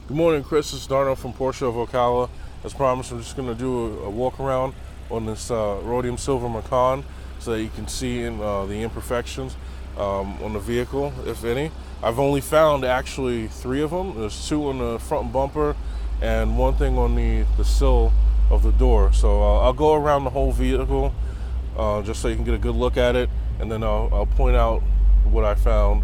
Good morning, Chris. It's Darno from Porsche of Ocala. As promised, I'm just going to do a walk around on this rhodium silver Macan so that you can see the imperfections on the vehicle, if any. I've only found actually 3 of them. There's 2 on the front bumper and 1 thing on the sill of the door. So I'll go around the whole vehicle just so you can get a good look at it, and then I'll point out what I found.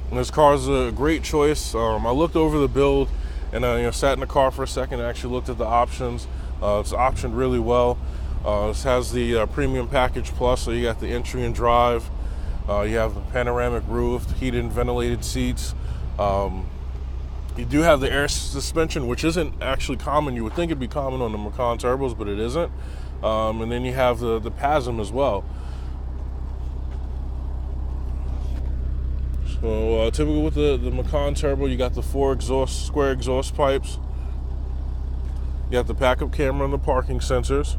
And this car is a great choice. I looked over the build and sat in the car for a second and actually looked at the options. It's optioned really well. This has the premium package plus, so you got the entry and drive. You have the panoramic roof, heated and ventilated seats. You do have the air suspension, which isn't actually common. You would think it'd be common on the Macan turbos, but it isn't. And then you have the PASM as well. So typical with the Macan turbo, you got the 4 square exhaust pipes. You have the backup camera and the parking sensors.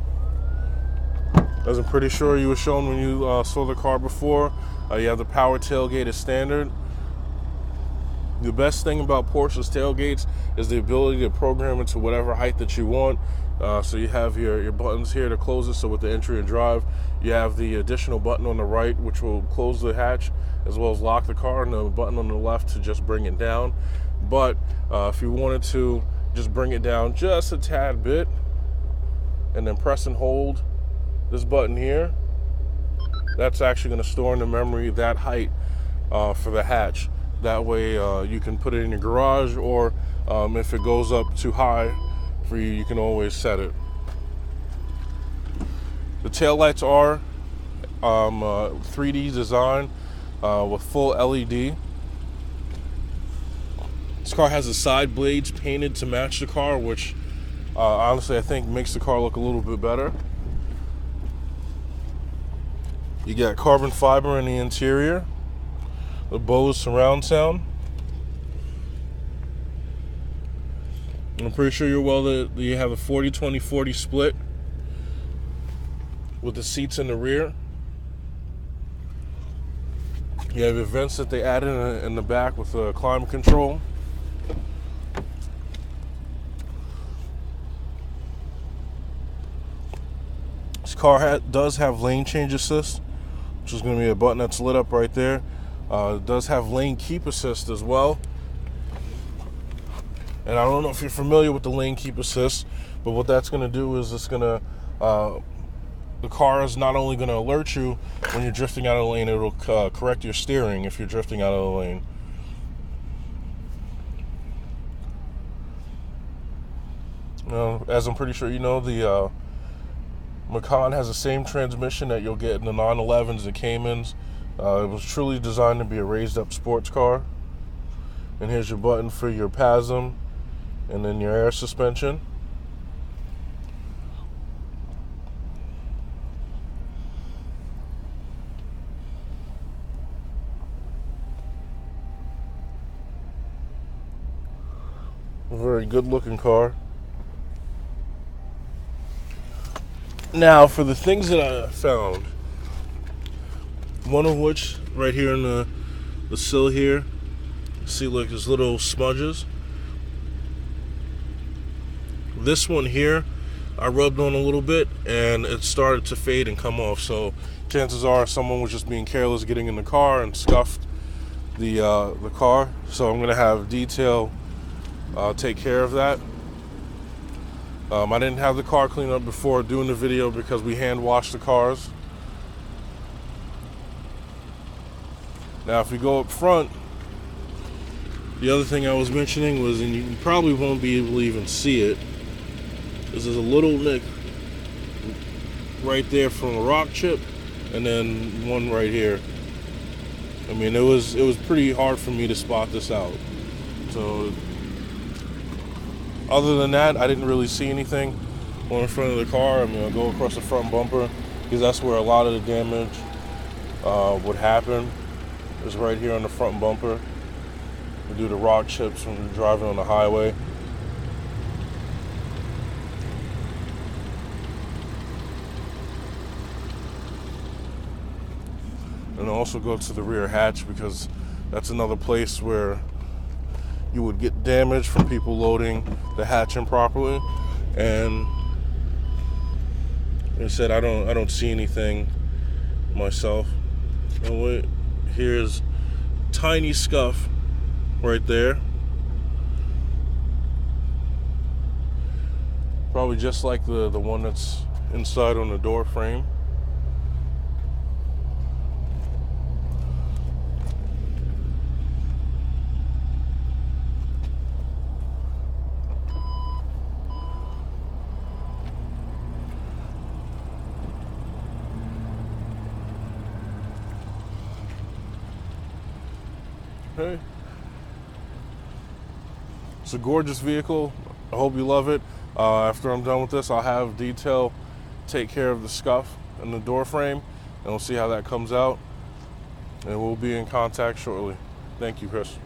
As I'm pretty sure you were shown when you saw the car before, you have the power tailgate as standard. The best thing about Porsche's tailgates is the ability to program it to whatever height that you want. So you have your buttons here to close it. So with the entry and drive, you have the additional button on the right, which will close the hatch, as well as lock the car, and the button on the left to just bring it down. But if you wanted to just bring it down just a tad bit, and then press and hold this button here, that's actually going to store in the memory that height for the hatch. That way you can put it in your garage, or if it goes up too high for you, you can always set it. The taillights are 3D design with full LED. This car has the side blades painted to match the car, which honestly I think makes the car look a little bit better. You got carbon fiber in the interior, the Bose surround sound. I'm pretty sure you're well that you have a 40-20-40 split with the seats in the rear. You have your vents that they added in the back with climate control. This car does have lane change assist, which is going to be a button that's lit up right there. It does have lane keep assist as well. And I don't know if you're familiar with the lane keep assist, but what that's going to do is it's going to, the car is not only going to alert you when you're drifting out of the lane, it'll correct your steering if you're drifting out of the lane. As I'm pretty sure you know, the Macan has the same transmission that you'll get in the 911s, the Caymans. It was truly designed to be a raised up sports car. And here's your button for your PASM and then your air suspension. A very good looking car. Now for the things that I found, one of which right here in the sill here, see like there's little smudges. This one here I rubbed on a little bit and it started to fade and come off, so chances are someone was just being careless getting in the car and scuffed the car. So I'm gonna have detail take care of that. I didn't have the car cleaned up before doing the video because we hand washed the cars. Now if we go up front, the other thing I was mentioning was, and you probably won't be able to even see it, is there's a little nick right there from a rock chip, and then one right here. I mean, it was pretty hard for me to spot this out. So other than that, I didn't really see anything on the front of the car. I mean, I'll go across the front bumper because that's where a lot of the damage would happen, is right here on the front bumper. We do the rock chips when we're driving on the highway. And also go to the rear hatch because That's another place where you would get damage from people loading the hatch improperly. And like I said, I don't see anything myself. And wait, here's tiny scuff right there. Probably just like the one that's inside on the door frame. Okay. It's a gorgeous vehicle. I hope you love it. After I'm done with this, I'll have detail take care of the scuff in the door frame, and we'll see how that comes out. And we'll be in contact shortly. Thank you, Chris.